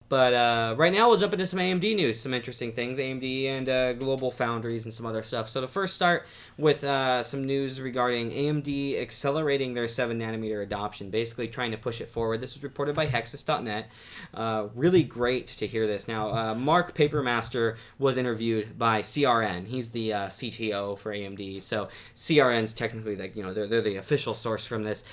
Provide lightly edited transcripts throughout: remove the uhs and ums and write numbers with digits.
But right now, we'll jump into some AMD news, some interesting things, AMD and Global Foundries and some other stuff. So to first start with some news regarding AMD accelerating their 7nm adoption, basically trying to push it forward. This was reported by Hexus.net. Really great to hear this. Now, Mark Papermaster was interviewed by CRN. He's the CTO for AMD. So CRN's technically they're the official source from this.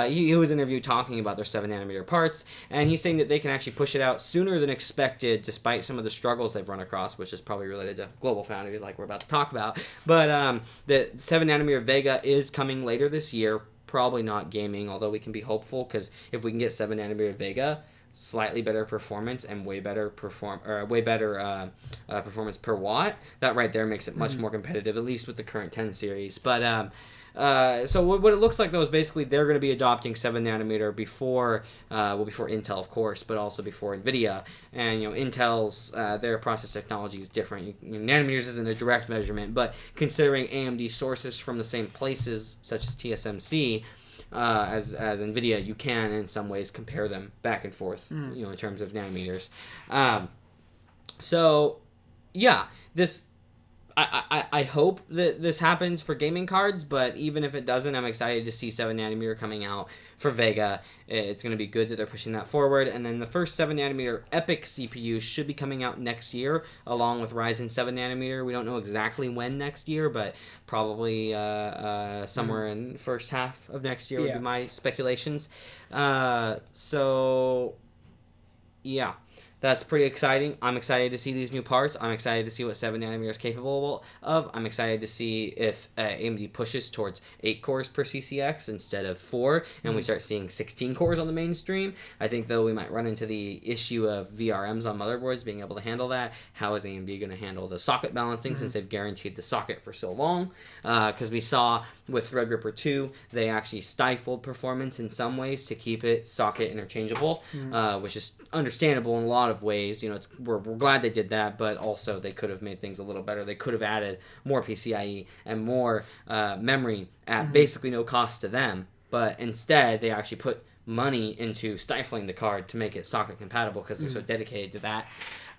He was interviewed talking about their 7nm parts, and he's saying that they can actually push it out sooner than expected, despite some of the struggles they've run across, which is probably related to Global Foundries, like we're about to talk about. But the 7nm Vega is coming later this year. Probably not gaming, although we can be hopeful, because if we can get 7nm Vega, slightly better performance and way better performance per watt, that right there makes it much more competitive, at least with the current 10 series. But so what it looks like, though, is basically they're going to be adopting 7nm before Intel, of course, but also before NVIDIA. And Intel's their process technology is different. Nanometers isn't a direct measurement, but considering AMD sources from the same places, such as TSMC, as NVIDIA, you can in some ways compare them back and forth, in terms of nanometers. So yeah, this. I hope that this happens for gaming cards, but even if it doesn't, I'm excited to see 7nm coming out for Vega. It's going to be good that they're pushing that forward. And then the first 7nm EPYC CPU should be coming out next year, along with Ryzen 7nm. We don't know exactly when next year, but probably somewhere in the first half of next year would be my speculations. So, yeah. That's pretty exciting. I'm excited to see these new parts. I'm excited to see what 7nm is capable of. I'm excited to see if AMD pushes towards 8 cores per CCX instead of 4, and we start seeing 16 cores on the mainstream. I think, though, we might run into the issue of VRMs on motherboards being able to handle that. How is AMD going to handle the socket balancing since they've guaranteed the socket for so long? Because we saw with Threadripper 2, they actually stifled performance in some ways to keep it socket interchangeable, which is understandable in a lot of ways. We're glad they did that, but also they could have made things a little better. They could have added more PCIe and more memory at basically no cost to them, but instead they actually put money into stifling the card to make it socket compatible because they're so dedicated to that.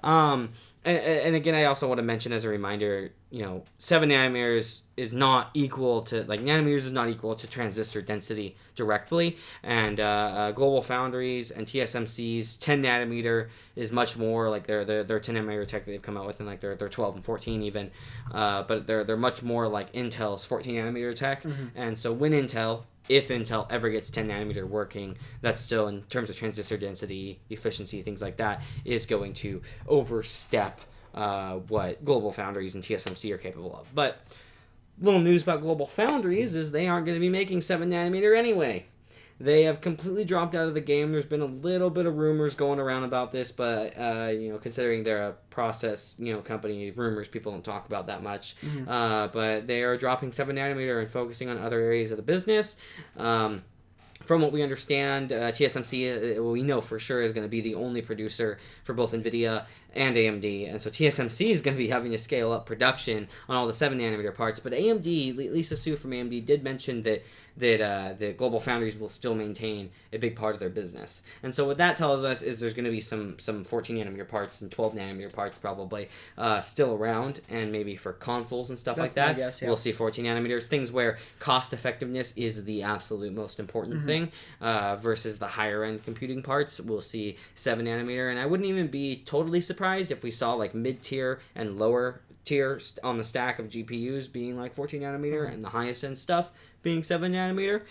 And again, I also want to mention as a reminder, 7nm is not equal to, nanometers is not equal to transistor density directly. And Global Foundries and TSMC's 10nm is much more like their 10nm tech that they've come out with, and their 12 and 14 even. But they're much more like Intel's 14nm tech. And so if Intel ever gets 10nm working, that's still, in terms of transistor density, efficiency, things like that, is going to overstep what Global Foundries and TSMC are capable of. But little news about Global Foundries is they aren't going to be making 7nm anyway. They have completely dropped out of the game. There's been a little bit of rumors going around about this, but considering they're a process company, rumors people don't talk about that much. But they are dropping 7nm and focusing on other areas of the business. From what we understand, TSMC, we know for sure, is going to be the only producer for both NVIDIA and AMD. And so TSMC is going to be having to scale up production on all the 7nm parts. But AMD, Lisa Su from AMD, did mention that the Global Foundries will still maintain a big part of their business. And so what that tells us is there's going to be some 14nm parts and 12nm parts probably still around, and maybe for consoles and stuff like that. Guess, yeah. We'll see 14nm, things where cost effectiveness is the absolute most important thing versus the higher end computing parts. We'll see 7nm, and I wouldn't even be totally surprised if we saw mid-tier and lower tier on the stack of GPUs being 14nm and the highest end stuff being 7nm.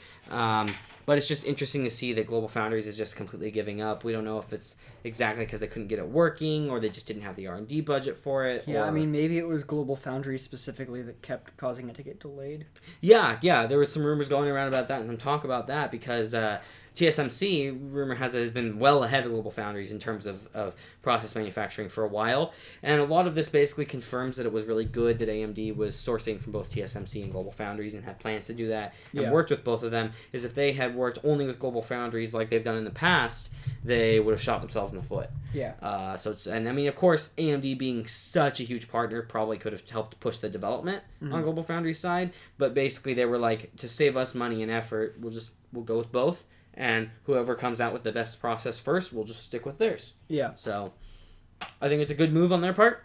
But it's just interesting to see that Global Foundries is just completely giving up. We don't know if it's exactly because they couldn't get it working, or they just didn't have the R&D budget for it. Yeah, maybe it was Global Foundries specifically that kept causing it to get delayed. Yeah, there was some rumors going around about that and some talk about that because TSMC, rumor has been well ahead of Global Foundries in terms of process manufacturing for a while. And a lot of this basically confirms that it was really good that AMD was sourcing from both TSMC and Global Foundries and had plans to do that and worked with both of them. Is if they had worked only with Global Foundries like they've done in the past, they would have shot themselves in the foot. Yeah. Of course, AMD being such a huge partner probably could have helped push the development on Global Foundries side. But basically they were like, to save us money and effort, we'll go with both. and whoever comes out with the best process first will just stick with theirs. Yeah. So I think it's a good move on their part,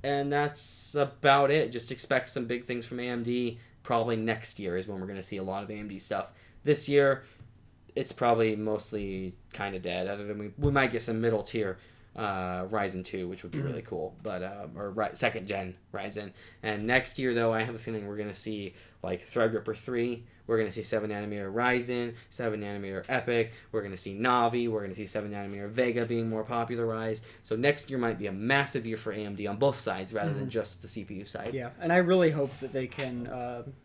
and that's about it. Just expect some big things from AMD. Probably next year is when we're going to see a lot of AMD stuff. This year, it's probably mostly kind of dead, other than we might get some middle tier Ryzen 2, which would be really cool, but or second gen Ryzen. And next year, though, I have a feeling we're going to see like Threadripper 3, we're going to see 7nm Ryzen, 7nm Epic, we're going to see Navi, we're going to see 7nm Vega being more popularized. So next year might be a massive year for AMD on both sides rather than just the CPU side. Yeah, and I really hope that they can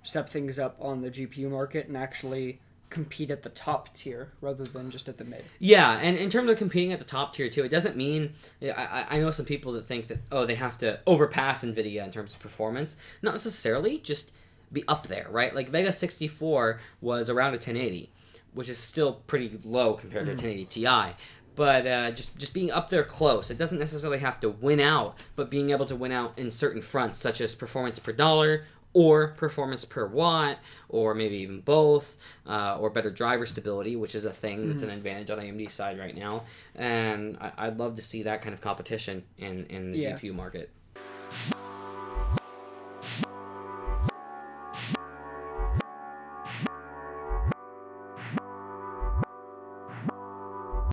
step things up on the GPU market and actually compete at the top tier rather than just at the mid. Yeah, and in terms of competing at the top tier too, it doesn't mean I know some people that think that they have to overpass NVIDIA in terms of performance. Not necessarily, just be up there, right? Like Vega 64 was around a 1080, which is still pretty low compared to a 1080 Ti. But just being up there close. It doesn't necessarily have to win out, but being able to win out in certain fronts, such as performance per dollar, or performance per watt, or maybe even both, or better driver stability, which is a thing that's an advantage on AMD's side right now. And I'd love to see that kind of competition in the GPU market.